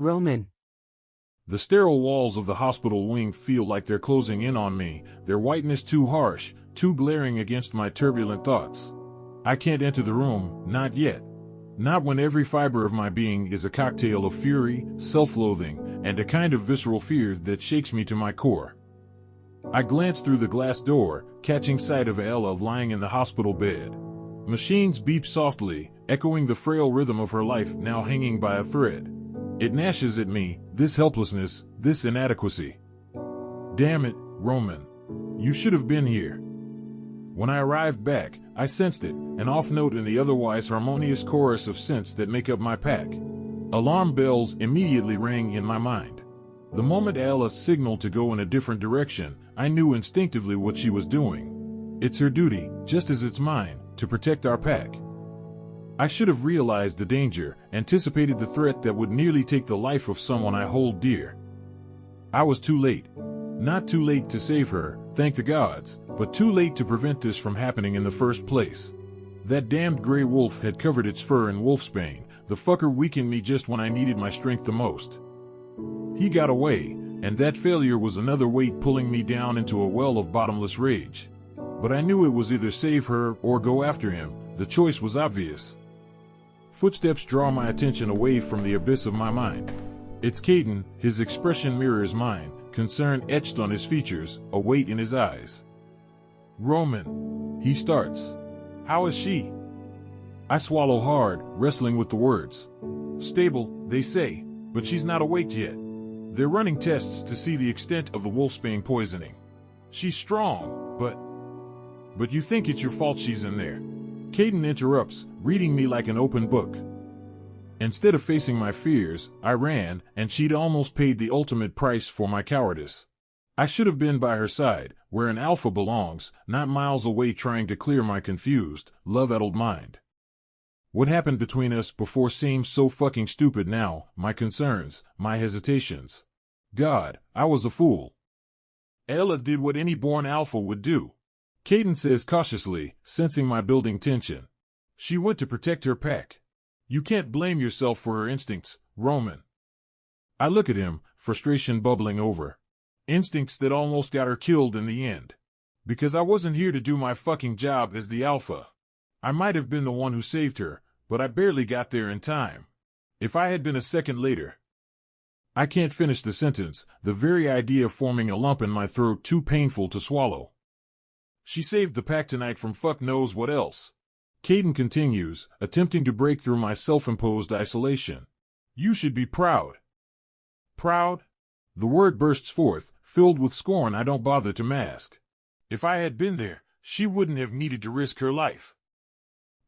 Roman. The sterile walls of the hospital wing feel like they're closing in on me, their whiteness too harsh, too glaring against my turbulent thoughts. I can't enter the room, not yet. Not when every fiber of my being is a cocktail of fury, self-loathing, and a kind of visceral fear that shakes me to my core. I glance through the glass door, catching sight of Ella lying in the hospital bed. Machines beep softly, echoing the frail rhythm of her life now hanging by a thread. It gnashes at me, this helplessness, this inadequacy. Damn it, Roman. You should have been here. When I arrived back, I sensed it, an off note in the otherwise harmonious chorus of scents that make up my pack. Alarm bells immediately rang in my mind. The moment Ella signaled to go in a different direction, I knew instinctively what she was doing. It's her duty, just as it's mine, to protect our pack. I should have realized the danger, anticipated the threat that would nearly take the life of someone I hold dear. I was too late. Not too late to save her, thank the gods, but too late to prevent this from happening in the first place. That damned gray wolf had covered its fur in wolfsbane. The fucker weakened me just when I needed my strength the most. He got away, and that failure was another weight pulling me down into a well of bottomless rage. But I knew it was either save her or go after him. The choice was obvious. Footsteps draw my attention away from the abyss of my mind. It's Caden, his expression mirrors mine, concern etched on his features, a weight in his eyes. Roman. He starts. How is she? I swallow hard, wrestling with the words. Stable, they say, but she's not awake yet. They're running tests to see the extent of the wolfsbane poisoning. She's strong, but you think it's your fault she's in there. Caden interrupts, reading me like an open book. Instead of facing my fears, I ran, and she'd almost paid the ultimate price for my cowardice. I should have been by her side, where an alpha belongs, not miles away trying to clear my confused, love-addled mind. What happened between us before seems so fucking stupid now, my concerns, my hesitations. God, I was a fool. Ella did what any born alpha would do. Caden says cautiously, sensing my building tension. She went to protect her pack. You can't blame yourself for her instincts, Roman. I look at him, frustration bubbling over. Instincts that almost got her killed in the end. Because I wasn't here to do my fucking job as the alpha. I might have been the one who saved her, but I barely got there in time. If I had been a second later. I can't finish the sentence, the very idea of forming a lump in my throat too painful to swallow. She saved the pack tonight from fuck knows what else. Caden continues, attempting to break through my self-imposed isolation. You should be proud. Proud? The word bursts forth, filled with scorn I don't bother to mask. If I had been there, she wouldn't have needed to risk her life.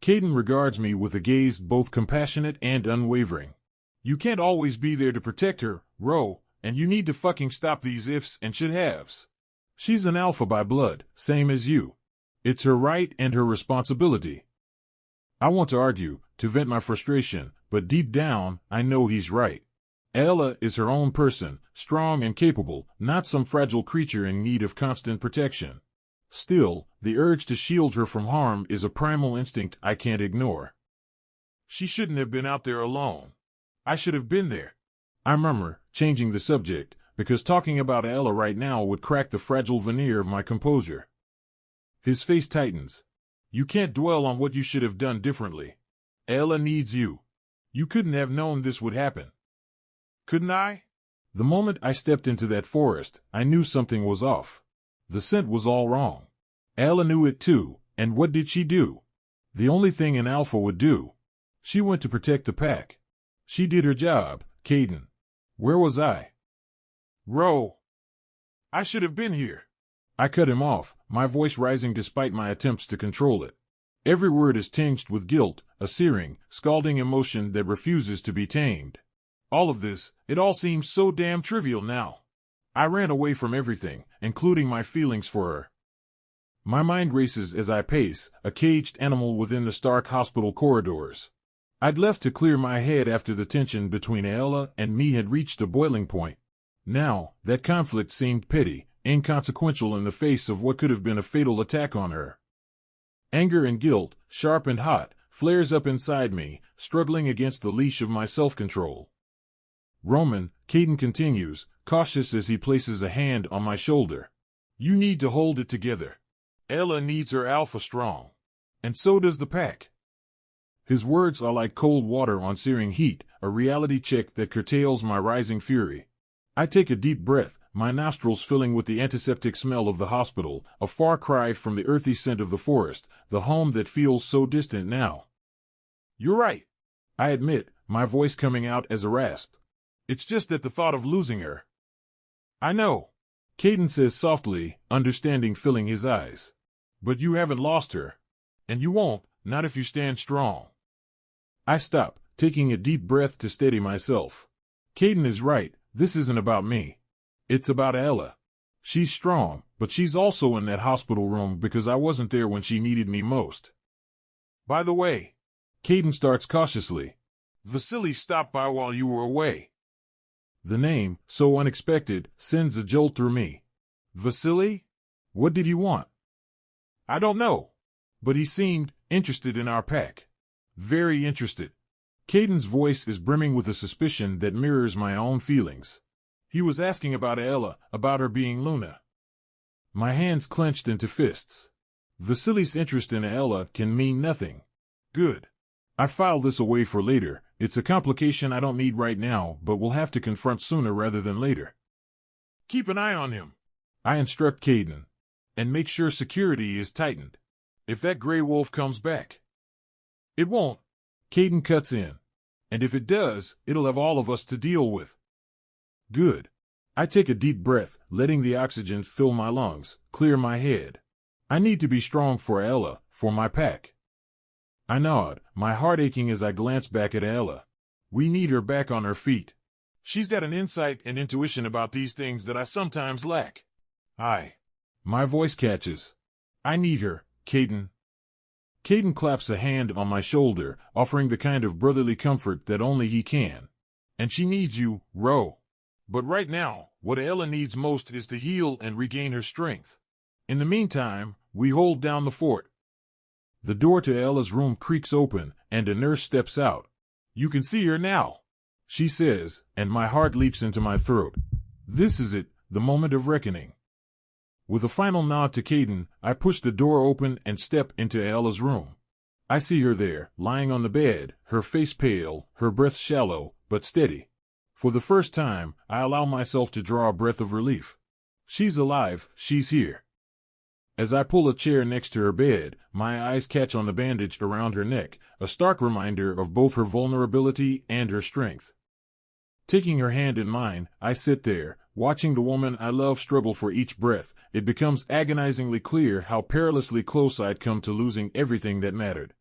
Caden regards me with a gaze both compassionate and unwavering. You can't always be there to protect her, Ro, and you need to fucking stop these ifs and should-haves. She's an alpha by blood, same as you. It's her right and her responsibility. I want to argue, to vent my frustration, but deep down, I know he's right. Ella is her own person, strong and capable, not some fragile creature in need of constant protection. Still, the urge to shield her from harm is a primal instinct I can't ignore. She shouldn't have been out there alone. I should have been there. I murmur, changing the subject, because talking about Ella right now would crack the fragile veneer of my composure. His face tightens. You can't dwell on what you should have done differently. Ella needs you. You couldn't have known this would happen. Couldn't I? The moment I stepped into that forest, I knew something was off. The scent was all wrong. Ella knew it too, and what did she do? The only thing an alpha would do. She went to protect the pack. She did her job, Caden. Where was I? Ro. I should have been here. I cut him off, my voice rising despite my attempts to control it. Every word is tinged with guilt, a searing, scalding emotion that refuses to be tamed. All of this, it all seems so damn trivial now. I ran away from everything, including my feelings for her. My mind races as I pace, a caged animal within the stark hospital corridors. I'd left to clear my head after the tension between Ella and me had reached a boiling point. Now, that conflict seemed petty, inconsequential in the face of what could have been a fatal attack on her. Anger and guilt, sharp and hot, flares up inside me, struggling against the leash of my self-control. Roman, Caden continues, cautious as he places a hand on my shoulder. You need to hold it together. Ella needs her alpha strong. And so does the pack. His words are like cold water on searing heat, a reality check that curtails my rising fury. I take a deep breath, my nostrils filling with the antiseptic smell of the hospital, a far cry from the earthy scent of the forest, the home that feels so distant now. You're right, I admit, my voice coming out as a rasp. It's just that the thought of losing her. I know, Caden says softly, understanding filling his eyes. But you haven't lost her. And you won't, not if you stand strong. I stop, taking a deep breath to steady myself. Caden is right, this isn't about me. It's about Ella. She's strong, but she's also in that hospital room because I wasn't there when she needed me most. By the way, Caden starts cautiously. Vasily stopped by while you were away. The name, so unexpected, sends a jolt through me. Vasily? What did he want? I don't know. But he seemed interested in our pack. Very interested. Caden's voice is brimming with a suspicion that mirrors my own feelings. He was asking about Ella, about her being Luna. My hands clenched into fists. Vasily's interest in Ella can mean nothing. Good. I file this away for later. It's a complication I don't need right now, but we'll have to confront sooner rather than later. Keep an eye on him, I instruct Caden. And make sure security is tightened. If that gray wolf comes back. It won't. Caden cuts in. And if it does, it'll have all of us to deal with. Good. I take a deep breath, letting the oxygen fill my lungs, clear my head. I need to be strong for Ella, for my pack. I nod, my heart aching as I glance back at Ella. We need her back on her feet. She's got an insight and intuition about these things that I sometimes lack. My voice catches. I need her, Caden. Caden claps a hand on my shoulder, offering the kind of brotherly comfort that only he can. And she needs you, Ro. But right now, what Ella needs most is to heal and regain her strength. In the meantime, we hold down the fort. The door to Ella's room creaks open, and a nurse steps out. You can see her now, she says, and my heart leaps into my throat. This is it, the moment of reckoning. With a final nod to Caden, I push the door open and step into Ella's room. I see her there, lying on the bed, her face pale, her breath shallow, but steady. For the first time, I allow myself to draw a breath of relief. She's alive, she's here. As I pull a chair next to her bed, my eyes catch on the bandage around her neck, a stark reminder of both her vulnerability and her strength. Taking her hand in mine, I sit there, watching the woman I love struggle for each breath. It becomes agonizingly clear how perilously close I'd come to losing everything that mattered.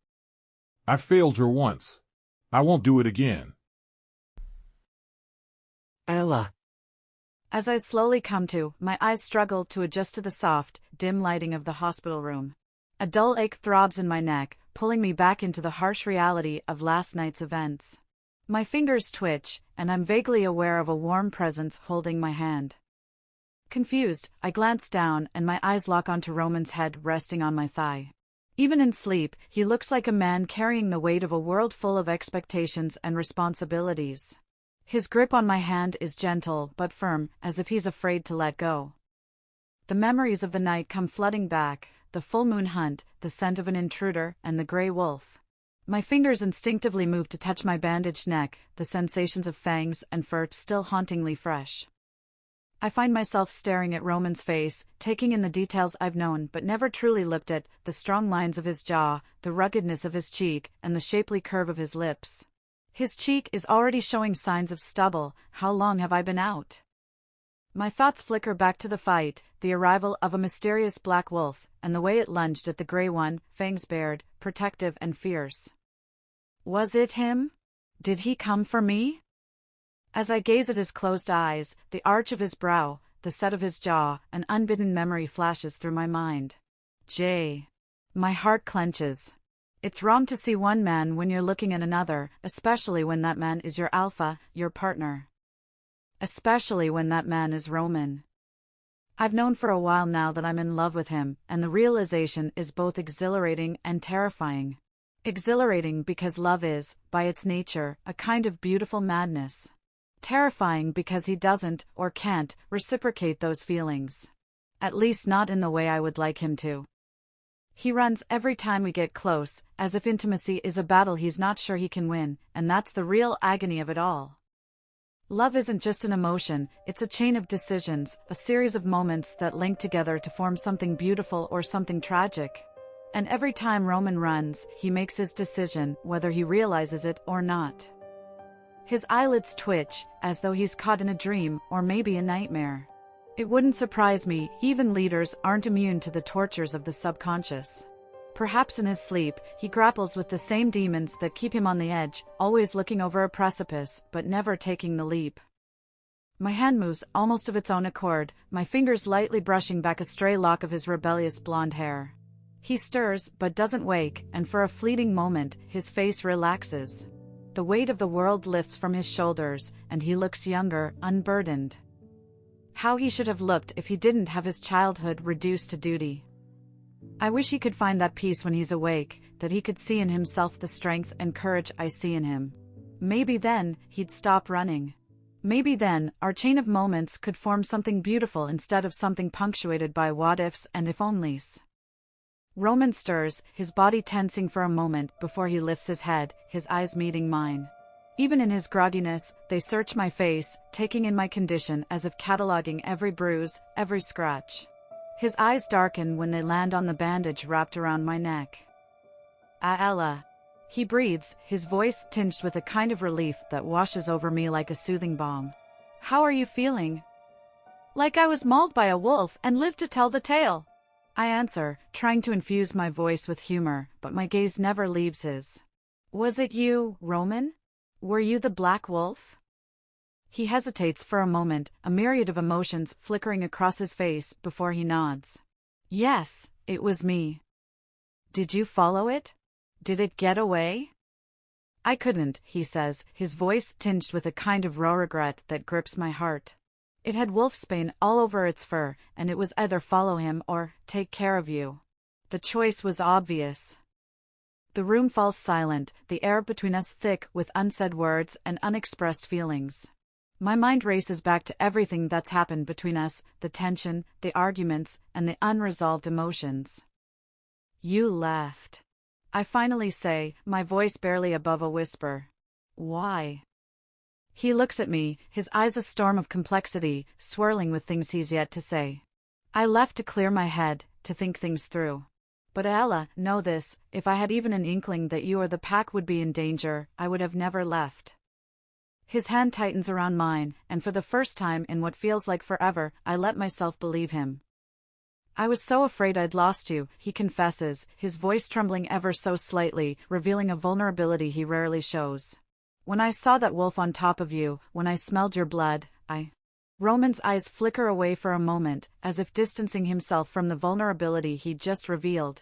I failed her once. I won't do it again. Ella. As I slowly come to, my eyes struggle to adjust to the soft, dim lighting of the hospital room. A dull ache throbs in my neck, pulling me back into the harsh reality of last night's events. My fingers twitch, and I'm vaguely aware of a warm presence holding my hand. Confused, I glance down and my eyes lock onto Roman's head resting on my thigh. Even in sleep, he looks like a man carrying the weight of a world full of expectations and responsibilities. His grip on my hand is gentle but firm, as if he's afraid to let go. The memories of the night come flooding back, the full moon hunt, the scent of an intruder, and the gray wolf. My fingers instinctively move to touch my bandaged neck, the sensations of fangs and fur still hauntingly fresh. I find myself staring at Roman's face, taking in the details I've known but never truly looked at, the strong lines of his jaw, the ruggedness of his cheek, and the shapely curve of his lips. His cheek is already showing signs of stubble. How long have I been out? My thoughts flicker back to the fight, the arrival of a mysterious black wolf, and the way it lunged at the gray one, fangs bared, protective and fierce. Was it him? Did he come for me? As I gaze at his closed eyes, the arch of his brow, the set of his jaw, an unbidden memory flashes through my mind. Jay. My heart clenches. It's wrong to see one man when you're looking at another, especially when that man is your alpha, your partner. Especially when that man is Roman. I've known for a while now that I'm in love with him, and the realization is both exhilarating and terrifying. Exhilarating because love is, by its nature, a kind of beautiful madness. Terrifying because he doesn't, or can't, reciprocate those feelings. At least not in the way I would like him to. He runs every time we get close, as if intimacy is a battle he's not sure he can win, and that's the real agony of it all. Love isn't just an emotion, it's a chain of decisions, a series of moments that link together to form something beautiful or something tragic. And every time Roman runs, he makes his decision, whether he realizes it or not. His eyelids twitch, as though he's caught in a dream, or maybe a nightmare. It wouldn't surprise me, even leaders aren't immune to the tortures of the subconscious. Perhaps in his sleep, he grapples with the same demons that keep him on the edge, always looking over a precipice, but never taking the leap. My hand moves almost of its own accord, my fingers lightly brushing back a stray lock of his rebellious blonde hair. He stirs, but doesn't wake, and for a fleeting moment, his face relaxes. The weight of the world lifts from his shoulders, and he looks younger, unburdened. How he should have looked if he didn't have his childhood reduced to duty. I wish he could find that peace when he's awake, that he could see in himself the strength and courage I see in him. Maybe then, he'd stop running. Maybe then, our chain of moments could form something beautiful instead of something punctuated by what-ifs and if-onlys. Roman stirs, his body tensing for a moment before he lifts his head, his eyes meeting mine. Even in his grogginess, they search my face, taking in my condition as if cataloging every bruise, every scratch. His eyes darken when they land on the bandage wrapped around my neck. Ella. He breathes, his voice tinged with a kind of relief that washes over me like a soothing balm. How are you feeling? Like I was mauled by a wolf and lived to tell the tale. I answer, trying to infuse my voice with humor, but my gaze never leaves his. Was it you, Roman? Were you the black wolf? He hesitates for a moment, a myriad of emotions flickering across his face before he nods. Yes, it was me. Did you follow it? Did it get away? I couldn't, he says, his voice tinged with a kind of raw regret that grips my heart. It had wolfsbane all over its fur, and it was either follow him or take care of you. The choice was obvious. The room falls silent, the air between us thick with unsaid words and unexpressed feelings. My mind races back to everything that's happened between us, the tension, the arguments, and the unresolved emotions. You left. I finally say, my voice barely above a whisper. Why? He looks at me, his eyes a storm of complexity, swirling with things he's yet to say. I left to clear my head, to think things through. But Ella, know this, if I had even an inkling that you or the pack would be in danger, I would have never left. His hand tightens around mine, and for the first time in what feels like forever, I let myself believe him. I was so afraid I'd lost you, he confesses, his voice trembling ever so slightly, revealing a vulnerability he rarely shows. When I saw that wolf on top of you, when I smelled your blood, Roman's eyes flicker away for a moment, as if distancing himself from the vulnerability he'd just revealed.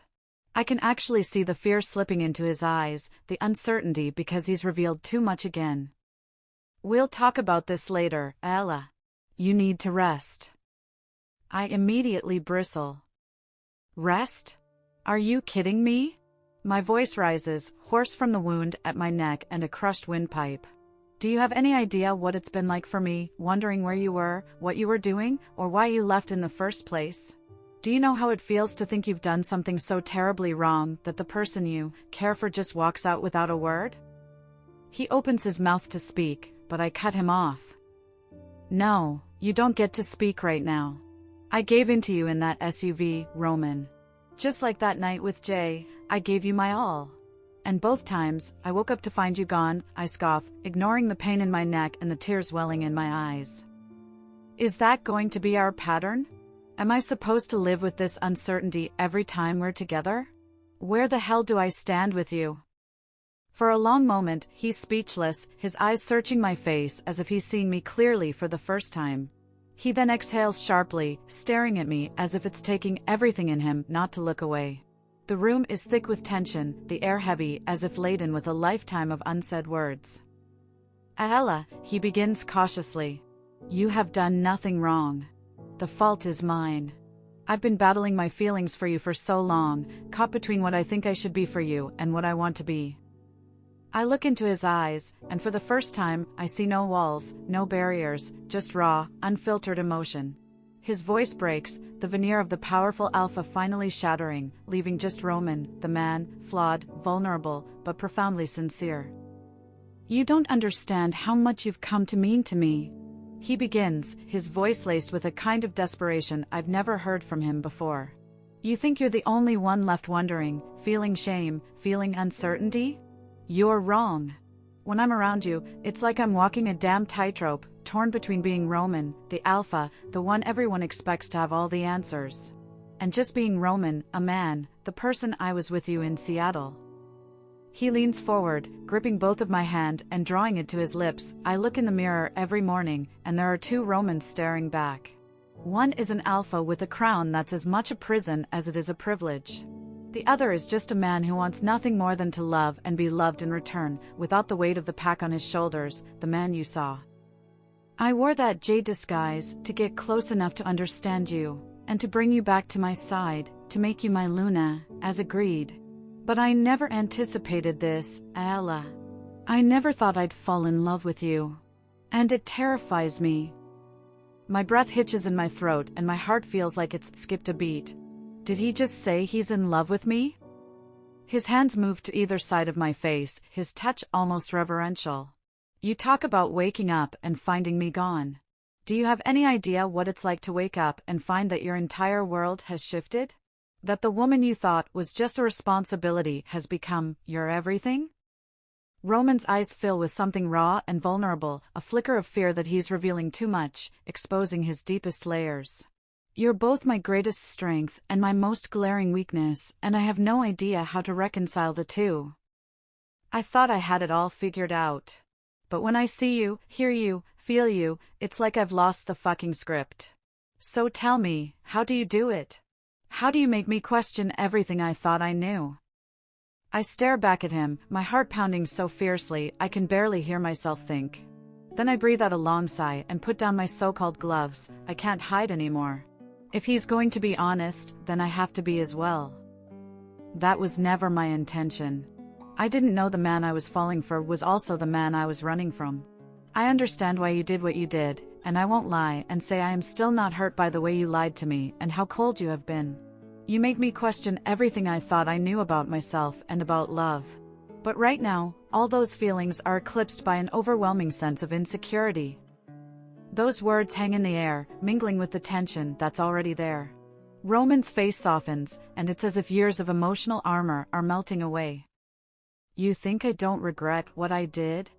I can actually see the fear slipping into his eyes, the uncertainty because he's revealed too much again. We'll talk about this later, Ella. You need to rest. I immediately bristle. Rest? Are you kidding me? My voice rises, hoarse from the wound at my neck and a crushed windpipe. Do you have any idea what it's been like for me, wondering where you were, what you were doing, or why you left in the first place? Do you know how it feels to think you've done something so terribly wrong that the person you care for just walks out without a word? He opens his mouth to speak, but I cut him off. No, you don't get to speak right now. I gave in to you in that SUV, Roman. Just like that night with Jay, I gave you my all. And both times, I woke up to find you gone, I scoff, ignoring the pain in my neck and the tears welling in my eyes. Is that going to be our pattern? Am I supposed to live with this uncertainty every time we're together? Where the hell do I stand with you? For a long moment, he's speechless, his eyes searching my face as if he's seeing me clearly for the first time. He then exhales sharply, staring at me as if it's taking everything in him not to look away. The room is thick with tension, the air heavy as if laden with a lifetime of unsaid words. Ella, he begins cautiously. You have done nothing wrong. The fault is mine. I've been battling my feelings for you for so long, caught between what I think I should be for you and what I want to be. I look into his eyes, and for the first time, I see no walls, no barriers, just raw, unfiltered emotion. His voice breaks, the veneer of the powerful alpha finally shattering, leaving just Roman, the man, flawed, vulnerable, but profoundly sincere. "You don't understand how much you've come to mean to me," he begins, his voice laced with a kind of desperation I've never heard from him before. "You think you're the only one left wondering, feeling shame, feeling uncertainty? You're wrong. When I'm around you, it's like I'm walking a damn tightrope, torn between being Roman, the alpha, the one everyone expects to have all the answers, and just being Roman, a man, the person I was with you in Seattle." He leans forward, gripping both of my hand and drawing it to his lips. I look in the mirror every morning, and there are two Romans staring back. One is an alpha with a crown that's as much a prison as it is a privilege. The other is just a man who wants nothing more than to love and be loved in return, without the weight of the pack on his shoulders, the man you saw. I wore that jade disguise to get close enough to understand you, and to bring you back to my side, to make you my Luna, as agreed. But I never anticipated this, Ella. I never thought I'd fall in love with you. And it terrifies me. My breath hitches in my throat and my heart feels like it's skipped a beat. Did he just say he's in love with me? His hands moved to either side of my face, his touch almost reverential. "You talk about waking up and finding me gone. Do you have any idea what it's like to wake up and find that your entire world has shifted? That the woman you thought was just a responsibility has become your everything?" Roman's eyes fill with something raw and vulnerable, a flicker of fear that he's revealing too much, exposing his deepest layers. "You're both my greatest strength and my most glaring weakness, and I have no idea how to reconcile the two. I thought I had it all figured out. But when I see you, hear you, feel you, it's like I've lost the fucking script. So tell me, how do you do it? How do you make me question everything I thought I knew?" I stare back at him, my heart pounding so fiercely I can barely hear myself think. Then I breathe out a long sigh and put down my so-called gloves. I can't hide anymore. If he's going to be honest, then I have to be as well. That was never my intention. I didn't know the man I was falling for was also the man I was running from. I understand why you did what you did, and I won't lie and say I am still not hurt by the way you lied to me and how cold you have been. You make me question everything I thought I knew about myself and about love. But right now, all those feelings are eclipsed by an overwhelming sense of insecurity. Those words hang in the air, mingling with the tension that's already there. Roman's face softens, and it's as if years of emotional armor are melting away. "You think I don't regret what I did?"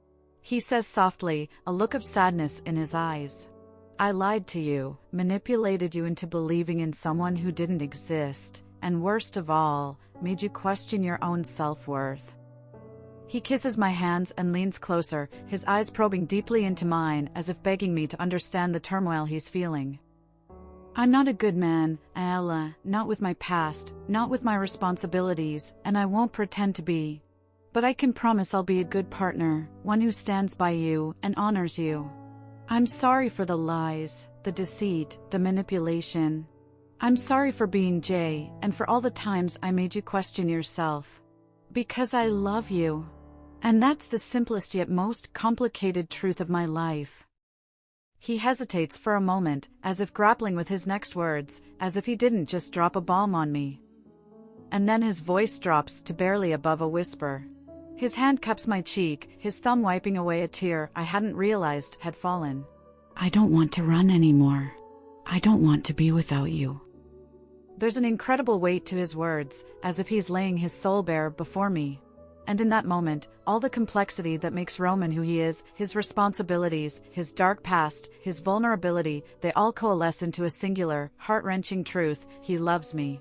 he says softly, a look of sadness in his eyes. "I lied to you, manipulated you into believing in someone who didn't exist, and worst of all, made you question your own self-worth." He kisses my hands and leans closer, his eyes probing deeply into mine as if begging me to understand the turmoil he's feeling. "I'm not a good man, Ella, not with my past, not with my responsibilities, and I won't pretend to be. But I can promise I'll be a good partner, one who stands by you and honors you. I'm sorry for the lies, the deceit, the manipulation. I'm sorry for being Jay, and for all the times I made you question yourself. Because I love you. And that's the simplest yet most complicated truth of my life." He hesitates for a moment, as if grappling with his next words, as if he didn't just drop a bomb on me. And then his voice drops to barely above a whisper. His hand cups my cheek, his thumb wiping away a tear I hadn't realized had fallen. "I don't want to run anymore. I don't want to be without you." There's an incredible weight to his words, as if he's laying his soul bare before me. And in that moment, all the complexity that makes Roman who he is, his responsibilities, his dark past, his vulnerability, they all coalesce into a singular, heart-wrenching truth: he loves me.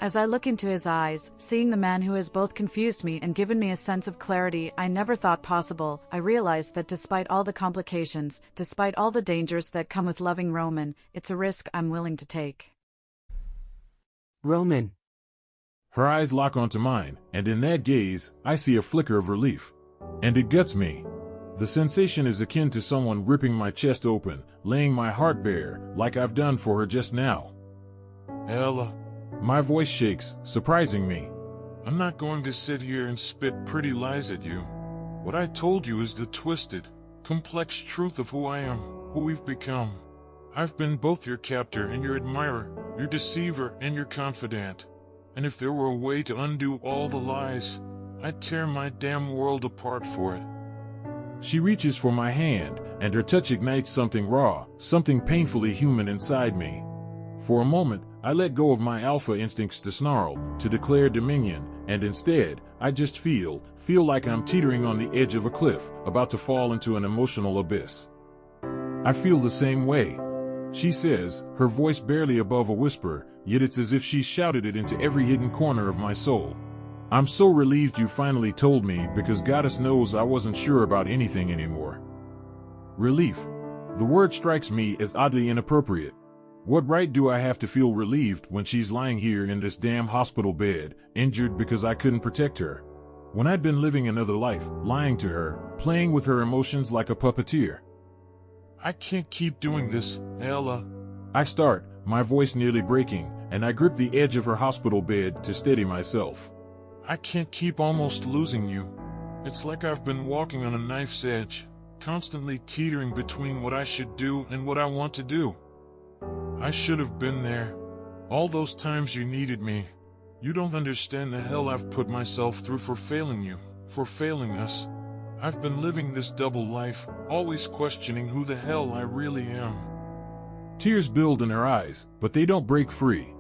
As I look into his eyes, seeing the man who has both confused me and given me a sense of clarity I never thought possible, I realize that despite all the complications, despite all the dangers that come with loving Roman, it's a risk I'm willing to take. "Roman." Her eyes lock onto mine, and in that gaze, I see a flicker of relief. And it gets me. The sensation is akin to someone ripping my chest open, laying my heart bare, like I've done for her just now. "Ella." My voice shakes, surprising me. I'm not going to sit here and spit pretty lies at you. What I told you is the twisted, complex truth of who I am, who we've become. I've been both your captor and your admirer, your deceiver and your confidant. And if there were a way to undo all the lies, I'd tear my damn world apart for it. She reaches for my hand, and her touch ignites something raw, something painfully human inside me. For a moment, I let go of my alpha instincts to snarl, to declare dominion, and instead, I just feel like I'm teetering on the edge of a cliff, about to fall into an emotional abyss. I feel the same way, she says, her voice barely above a whisper, yet it's as if she shouted it into every hidden corner of my soul. I'm so relieved you finally told me, because Goddess knows I wasn't sure about anything anymore. Relief. The word strikes me as oddly inappropriate. What right do I have to feel relieved when she's lying here in this damn hospital bed, injured because I couldn't protect her? When I'd been living another life, lying to her, playing with her emotions like a puppeteer. I can't keep doing this, Ella. I start, my voice nearly breaking, and I grip the edge of her hospital bed to steady myself. I can't keep almost losing you. It's like I've been walking on a knife's edge, constantly teetering between what I should do and what I want to do. I should have been there. All those times you needed me. You don't understand the hell I've put myself through for failing you, for failing us. I've been living this double life, always questioning who the hell I really am. Tears build in her eyes, but they don't break free.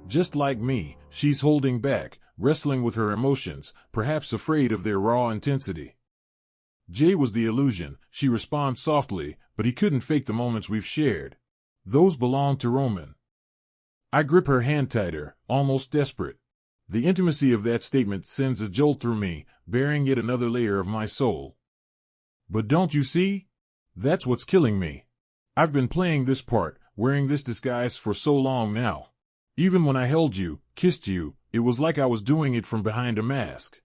Just like me, she's holding back, wrestling with her emotions, perhaps afraid of their raw intensity. Jay was the illusion, she responds softly, but he couldn't fake the moments we've shared. Those belong to Roman. I grip her hand tighter, almost desperate. The intimacy of that statement sends a jolt through me, bearing yet another layer of my soul. But don't you see? That's what's killing me. I've been playing this part, wearing this disguise for so long now. Even when I held you, kissed you, it was like I was doing it from behind a mask.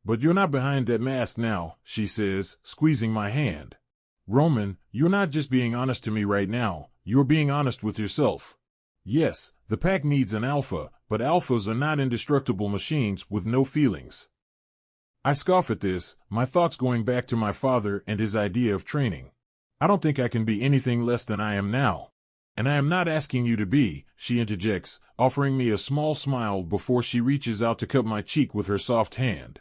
But you're not behind that mask now, she says, squeezing my hand. Roman, you're not just being honest to me right now, you're being honest with yourself. Yes, the pack needs an alpha, but alphas are not indestructible machines with no feelings. I scoff at this, my thoughts going back to my father and his idea of training. I don't think I can be anything less than I am now. And I am not asking you to be, she interjects, offering me a small smile before she reaches out to cup my cheek with her soft hand.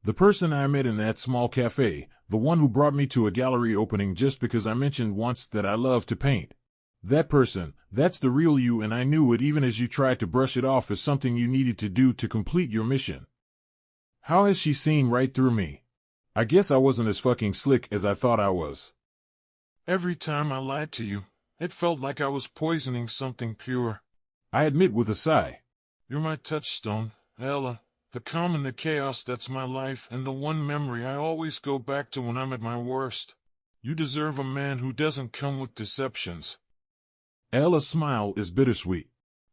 The person I met in that small cafe, the one who brought me to a gallery opening just because I mentioned once that I love to paint. That person, that's the real you, and I knew it even as you tried to brush it off as something you needed to do to complete your mission. How has she seen right through me? I guess I wasn't as fucking slick as I thought I was. Every time I lied to you, it felt like I was poisoning something pure. I admit with a sigh. You're my touchstone, Ella. The calm and the chaos that's my life, and the one memory I always go back to when I'm at my worst. You deserve a man who doesn't come with deceptions. Ella's smile is bittersweet.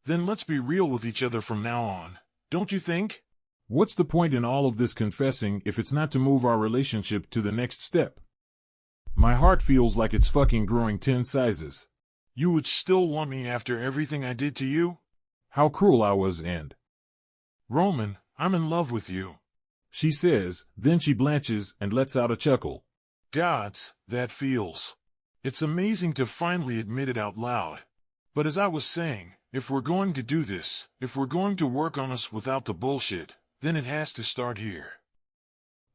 Then let's be real with each other from now on, don't you think? What's the point in all of this confessing if it's not to move our relationship to the next step? My heart feels like it's fucking growing 10 sizes. You would still want me after everything I did to you? How cruel I was, and Roman, I'm in love with you, she says, then she blanches and lets out a chuckle. Gods, that feels. It's amazing to finally admit it out loud. But as I was saying, if we're going to do this, if we're going to work on us without the bullshit, then it has to start here.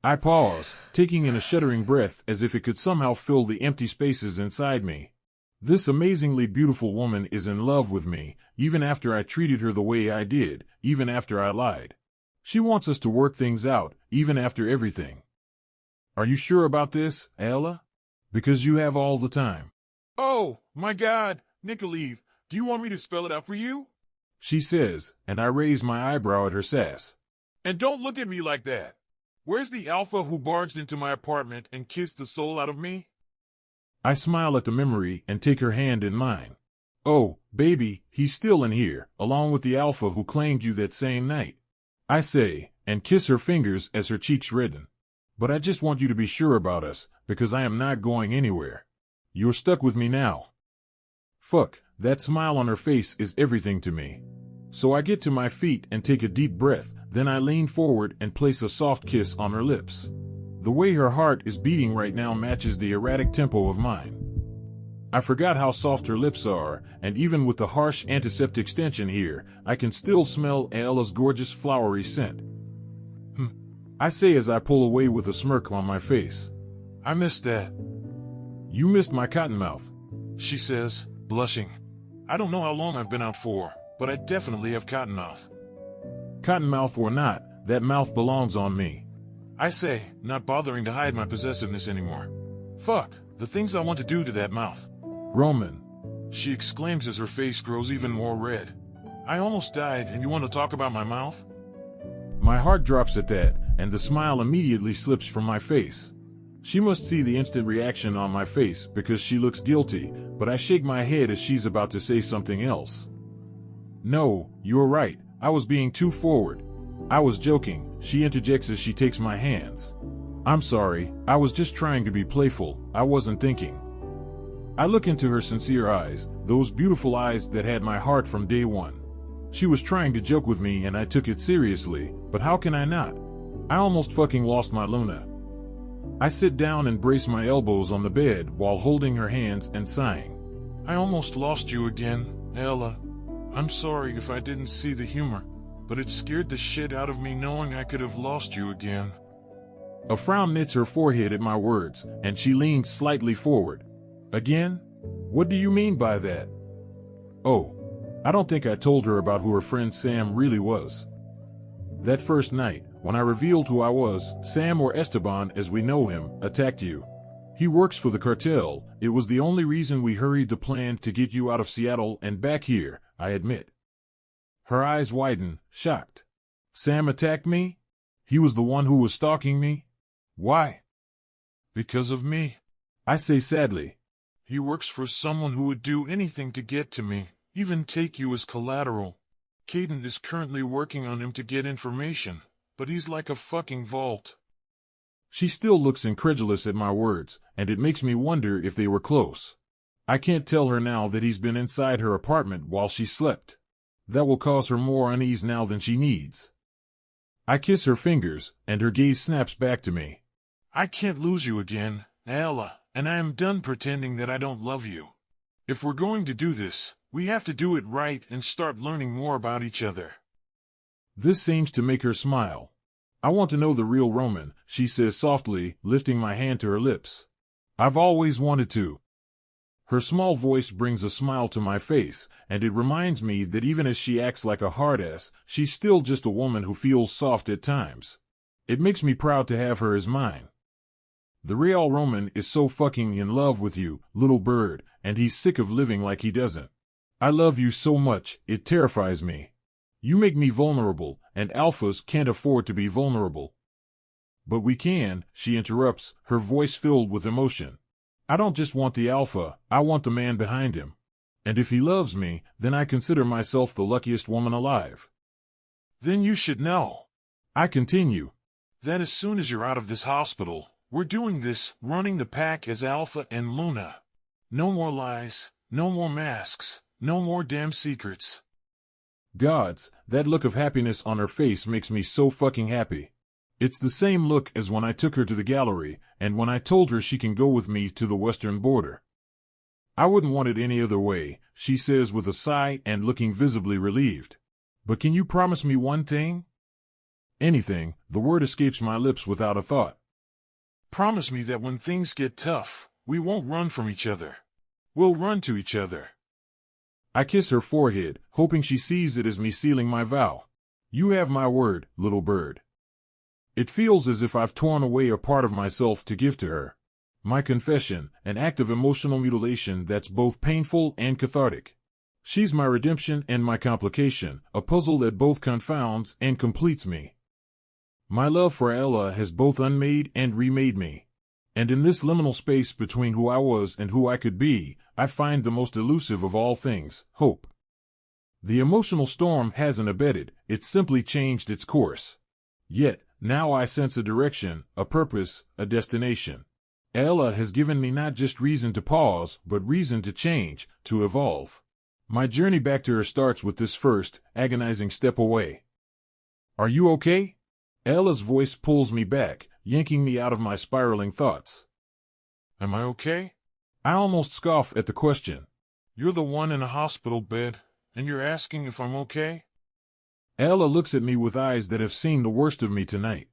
I pause, taking in a shuddering breath as if it could somehow fill the empty spaces inside me. This amazingly beautiful woman is in love with me, even after I treated her the way I did, even after I lied. She wants us to work things out, even after everything. Are you sure about this, Ella? Because you have all the time. Oh, my God, Nicoleve, do you want me to spell it out for you? She says, and I raise my eyebrow at her sass. And don't look at me like that. Where's the alpha who barged into my apartment and kissed the soul out of me? I smile at the memory and take her hand in mine. Oh, baby, he's still in here, along with the alpha who claimed you that same night. I say, and kiss her fingers as her cheeks redden. But I just want you to be sure about us, because I am not going anywhere. You're stuck with me now. Fuck, that smile on her face is everything to me. So I get to my feet and take a deep breath, then I lean forward and place a soft kiss on her lips. The way her heart is beating right now matches the erratic tempo of mine. I forgot how soft her lips are, and even with the harsh antiseptic stench in here, I can still smell Ella's gorgeous flowery scent. I say as I pull away with a smirk on my face. I missed that. You missed my cottonmouth, she says, blushing. I don't know how long I've been out for, but I definitely have cottonmouth. Cottonmouth or not, that mouth belongs on me. I say, not bothering to hide my possessiveness anymore. Fuck, the things I want to do to that mouth. Roman, she exclaims as her face grows even more red. I almost died and you want to talk about my mouth? My heart drops at that, and the smile immediately slips from my face. She must see the instant reaction on my face because she looks guilty, but I shake my head as she's about to say something else. No, you're right, I was being too forward. I was joking, she interjects as she takes my hands. I'm sorry, I was just trying to be playful, I wasn't thinking. I look into her sincere eyes, those beautiful eyes that had my heart from day one. She was trying to joke with me and I took it seriously, but how can I not? I almost fucking lost my Luna. I sit down and brace my elbows on the bed while holding her hands and sighing. I almost lost you again, Ella. I'm sorry if I didn't see the humor, but it scared the shit out of me knowing I could have lost you again. A frown knits her forehead at my words, and she leans slightly forward. Again? What do you mean by that? Oh, I don't think I told her about who her friend Sam really was. That first night, when I revealed who I was, Sam, or Esteban as we know him, attacked you. He works for the cartel. It was the only reason we hurried the plan to get you out of Seattle and back here, I admit. Her eyes widen, shocked. Sam attacked me? He was the one who was stalking me? Why? Because of me. I say sadly. He works for someone who would do anything to get to me, even take you as collateral. Caden is currently working on him to get information, but he's like a fucking vault. She still looks incredulous at my words, and it makes me wonder if they were close. I can't tell her now that he's been inside her apartment while she slept. That will cause her more unease now than she needs. I kiss her fingers, and her gaze snaps back to me. I can't lose you again, Ella, and I am done pretending that I don't love you. If we're going to do this, we have to do it right and start learning more about each other. This seems to make her smile. I want to know the real Roman, she says softly, lifting my hand to her lips. I've always wanted to. Her small voice brings a smile to my face, and it reminds me that even as she acts like a hard-ass, she's still just a woman who feels soft at times. It makes me proud to have her as mine. The real Roman is so fucking in love with you, little bird, and he's sick of living like he doesn't. I love you so much, it terrifies me. You make me vulnerable, and alphas can't afford to be vulnerable. But we can, she interrupts, her voice filled with emotion. I don't just want the alpha, I want the man behind him. And if he loves me, then I consider myself the luckiest woman alive. Then you should know. I continue. That as soon as you're out of this hospital, we're doing this, running the pack as Alpha and Luna. No more lies, no more masks, no more damn secrets. Gods, that look of happiness on her face makes me so fucking happy. It's the same look as when I took her to the gallery, and when I told her she can go with me to the western border. I wouldn't want it any other way, she says with a sigh and looking visibly relieved. But can you promise me one thing? Anything, the word escapes my lips without a thought. Promise me that when things get tough, we won't run from each other. We'll run to each other. I kiss her forehead, hoping she sees it as me sealing my vow. You have my word, little bird. It feels as if I've torn away a part of myself to give to her. My confession, an act of emotional mutilation that's both painful and cathartic. She's my redemption and my complication, a puzzle that both confounds and completes me. My love for Ella has both unmade and remade me. And in this liminal space between who I was and who I could be, I find the most elusive of all things, hope. The emotional storm hasn't abated, it's simply changed its course. Yet, now I sense a direction, a purpose, a destination. Ella has given me not just reason to pause, but reason to change, to evolve. My journey back to her starts with this first, agonizing step away. Are you okay? Ella's voice pulls me back, yanking me out of my spiraling thoughts. Am I okay? I almost scoff at the question. You're the one in a hospital bed, and you're asking if I'm okay? Ella looks at me with eyes that have seen the worst of me tonight.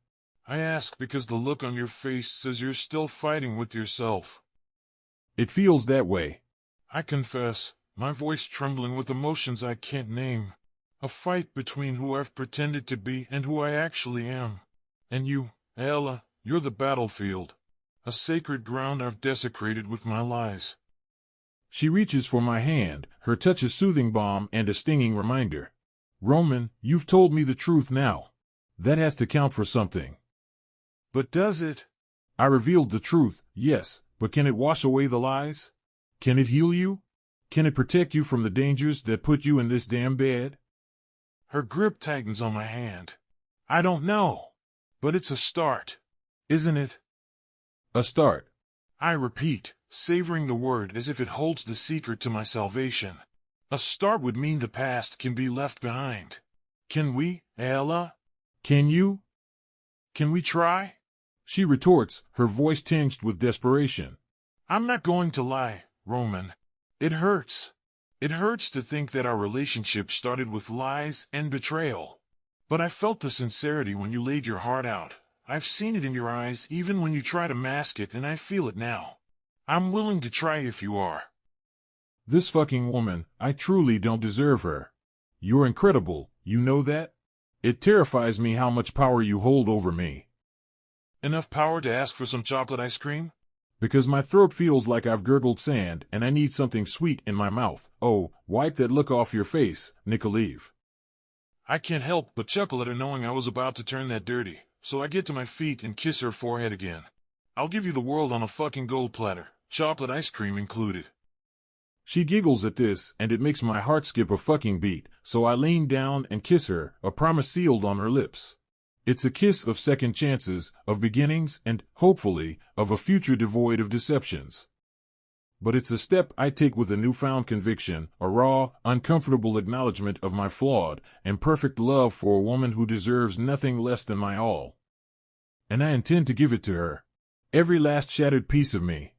I ask because the look on your face says you're still fighting with yourself. It feels that way. I confess, my voice trembling with emotions I can't name. A fight between who I've pretended to be and who I actually am. And you, Ella, you're the battlefield. A sacred ground I've desecrated with my lies. She reaches for my hand, her touch a soothing balm and a stinging reminder. Roman, you've told me the truth now. That has to count for something. But does it? I revealed the truth, yes, but can it wash away the lies? Can it heal you? Can it protect you from the dangers that put you in this damn bed? Her grip tightens on my hand. I don't know. But it's a start. Isn't it? A start. I repeat, savoring the word as if it holds the secret to my salvation. A start would mean the past can be left behind. Can we, Ella? Can you? Can we try? She retorts, her voice tinged with desperation. I'm not going to lie, Roman. It hurts. It hurts to think that our relationship started with lies and betrayal. But I felt the sincerity when you laid your heart out. I've seen it in your eyes even when you try to mask it, and I feel it now. I'm willing to try if you are. This fucking woman, I truly don't deserve her. You're incredible, you know that? It terrifies me how much power you hold over me. Enough power to ask for some chocolate ice cream? Because my throat feels like I've gurgled sand and I need something sweet in my mouth. Oh, wipe that look off your face, Nicoleve. I can't help but chuckle at her knowing I was about to turn that dirty, so I get to my feet and kiss her forehead again. I'll give you the world on a fucking gold platter, chocolate ice cream included. She giggles at this, and it makes my heart skip a fucking beat, so I lean down and kiss her, a promise sealed on her lips. It's a kiss of second chances, of beginnings, and, hopefully, of a future devoid of deceptions. But it's a step I take with a newfound conviction, a raw, uncomfortable acknowledgement of my flawed and perfect love for a woman who deserves nothing less than my all. And I intend to give it to her. Every last shattered piece of me.